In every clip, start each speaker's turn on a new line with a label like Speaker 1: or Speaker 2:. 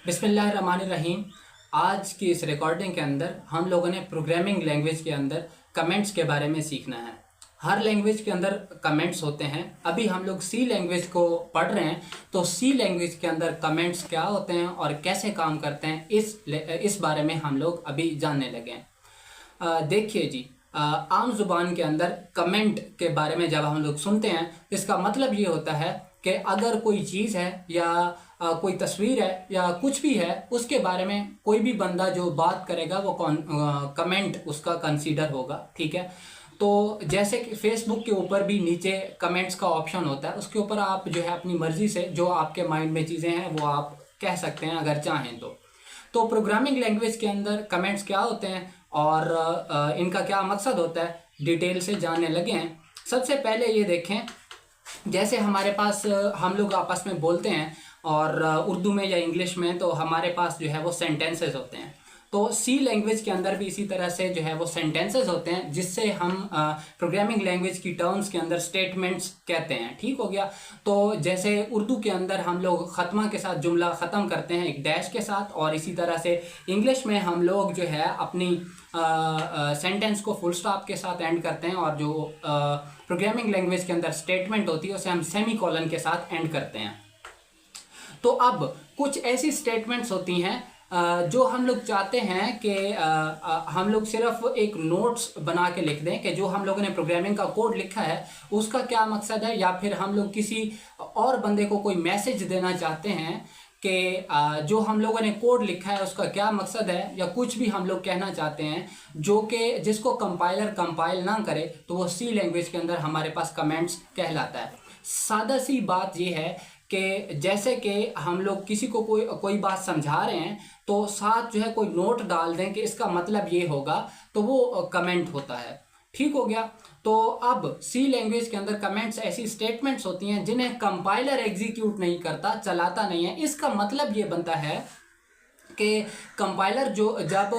Speaker 1: बिस्मिल्लाहिर्रहमानिर्रहीम। आज की इस रिकॉर्डिंग के अंदर हम लोगों ने प्रोग्रामिंग लैंग्वेज के अंदर कमेंट्स के बारे में सीखना है। हर लैंग्वेज के अंदर कमेंट्स होते हैं। अभी हम लोग सी लैंग्वेज को पढ़ रहे हैं, तो सी लैंग्वेज के अंदर कमेंट्स क्या होते हैं और कैसे काम करते हैं, इस बारे में हम लोग अभी जानने लगे हैं। देखिए जी, आम जुबान के अंदर कमेंट के बारे में जब हम लोग सुनते हैं, इसका मतलब ये होता है कि अगर कोई चीज़ है या कोई तस्वीर है या कुछ भी है, उसके बारे में कोई भी बंदा जो बात करेगा वो कमेंट उसका कंसीडर होगा। ठीक है, तो जैसे कि फेसबुक के ऊपर भी नीचे कमेंट्स का ऑप्शन होता है, उसके ऊपर आप जो है अपनी मर्जी से जो आपके माइंड में चीज़ें हैं वो आप कह सकते हैं अगर चाहें तो प्रोग्रामिंग लैंग्वेज के अंदर कमेंट्स क्या होते हैं और इनका क्या मकसद होता है, डिटेल से जानने लगे हैं। सबसे पहले ये देखें, जैसे हमारे पास हम लोग आपस में बोलते हैं और उर्दू में या इंग्लिश में, तो हमारे पास जो है वो सेंटेंसेस होते हैं। तो सी लैंग्वेज के अंदर भी इसी तरह से जो है वो सेंटेंसेस होते हैं, जिससे हम प्रोग्रामिंग लैंग्वेज की टर्म्स के अंदर स्टेटमेंट्स कहते हैं। ठीक हो गया। तो जैसे उर्दू के अंदर हम लोग ख़त्मा के साथ जुमला ख़त्म करते हैं एक डैश के साथ, और इसी तरह से इंग्लिश में हम लोग जो है अपनी सेंटेंस को फुल स्टॉप के साथ एंड करते हैं, और जो प्रोग्रामिंग लैंग्वेज के अंदर स्टेटमेंट होती है उसे हम सेमी कॉलन के साथ एंड करते हैं। तो अब कुछ ऐसी स्टेटमेंट्स होती हैं जो हम लोग चाहते हैं कि हम लोग सिर्फ एक नोट्स बना के लिख दें कि जो हम लोगों ने प्रोग्रामिंग का कोड लिखा है उसका क्या मकसद है, या फिर हम लोग किसी और बंदे को कोई मैसेज देना चाहते हैं कि जो हम लोगों ने कोड लिखा है उसका क्या मकसद है, या कुछ भी हम लोग कहना चाहते हैं जो कि जिसको कंपाइलर कंपाइल ना करे, तो वो सी लैंग्वेज के अंदर हमारे पास कमेंट्स कहलाता है। सादा सी बात ये है कि जैसे कि हम लोग किसी को कोई बात समझा रहे हैं, तो साथ जो है कोई नोट डाल दें कि इसका मतलब ये होगा, तो वो कमेंट होता है। ठीक हो गया। तो अब सी लैंग्वेज के अंदर कमेंट्स ऐसी स्टेटमेंट्स होती हैं जिन्हें कंपाइलर एग्जीक्यूट नहीं करता, चलाता नहीं है। इसका मतलब ये बनता है कि कंपाइलर जब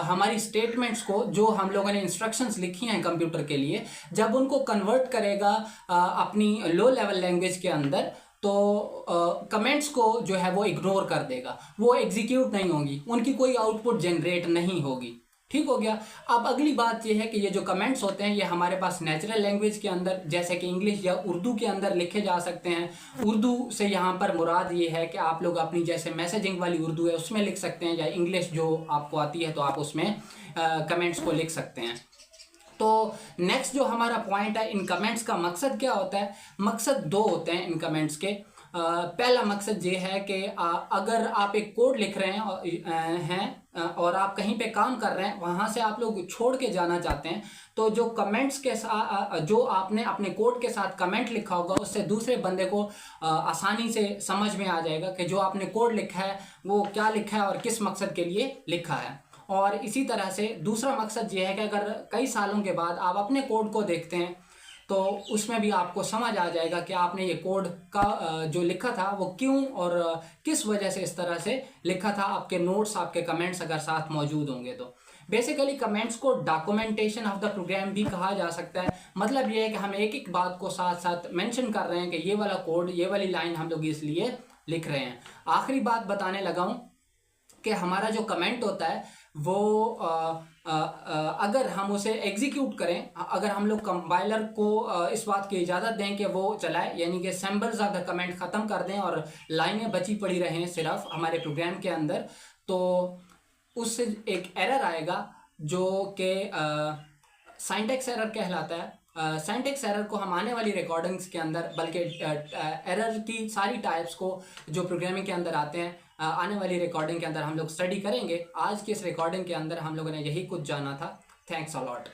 Speaker 1: हमारी स्टेटमेंट्स को, जो हम लोगों ने इंस्ट्रक्शंस लिखी हैं कंप्यूटर के लिए, जब उनको कन्वर्ट करेगा अपनी लो लेवल लैंग्वेज के अंदर, तो कमेंट्स को जो है वो इग्नोर कर देगा, वो एग्जीक्यूट नहीं होंगी, उनकी कोई आउटपुट जनरेट नहीं होगी। ठीक हो गया। अब अगली बात ये है कि ये जो कमेंट्स होते हैं ये हमारे पास नेचुरल लैंग्वेज के अंदर, जैसे कि इंग्लिश या उर्दू के अंदर लिखे जा सकते हैं। उर्दू से यहाँ पर मुराद ये है कि आप लोग अपनी जैसे मैसेजिंग वाली उर्दू है उसमें लिख सकते हैं, या इंग्लिश जो आपको आती है तो आप उसमें कमेंट्स को लिख सकते हैं। तो नेक्स्ट जो हमारा पॉइंट है, इन कमेंट्स का मकसद क्या होता है। मकसद दो होते हैं इन कमेंट्स के। पहला मकसद ये है कि अगर आप एक कोड लिख रहे हैं और आप कहीं पे काम कर रहे हैं, वहाँ से आप लोग छोड़ के जाना चाहते हैं, तो जो कमेंट्स के साथ, जो आपने अपने कोड के साथ कमेंट लिखा होगा, उससे दूसरे बंदे को आसानी से समझ में आ जाएगा कि जो आपने कोड लिखा है वो क्या लिखा है और किस मकसद के लिए लिखा है। और इसी तरह से दूसरा मकसद ये है कि अगर कई सालों के बाद आप अपने कोड को देखते हैं, तो उसमें भी आपको समझ आ जाएगा कि आपने ये कोड का जो लिखा था वो क्यों और किस वजह से इस तरह से लिखा था। आपके नोट्स, आपके कमेंट्स अगर साथ मौजूद होंगे तो बेसिकली कमेंट्स को डॉक्यूमेंटेशन ऑफ द प्रोग्राम भी कहा जा सकता है। मतलब ये है कि हम एक एक बात को साथ साथ मेंशन कर रहे हैं कि ये वाला कोड, ये वाली लाइन हम लोग इसलिए लिख रहे हैं। आखिरी बात बताने लगा हूँ कि हमारा जो कमेंट होता है वो अगर हम उसे एग्जीक्यूट करें, अगर हम लोग कंपाइलर को इस बात की इजाज़त दें कि वो चलाए, यानी कि सिंबल्स ऑफ द कमेंट ख़त्म कर दें और लाइनें बची पड़ी रहें सिर्फ हमारे प्रोग्राम के अंदर, तो उससे एक एरर आएगा जो कि सिंटैक्स एरर कहलाता है। सिंटैक्स एरर को हम आने वाली रिकॉर्डिंग्स के अंदर, बल्कि एरर की सारी टाइप्स को जो प्रोग्रामिंग के अंदर आते हैं, आने वाली रिकॉर्डिंग के अंदर हम लोग स्टडी करेंगे। आज की इस रिकॉर्डिंग के अंदर हम लोगों ने यही कुछ जाना था। Thanks a lot.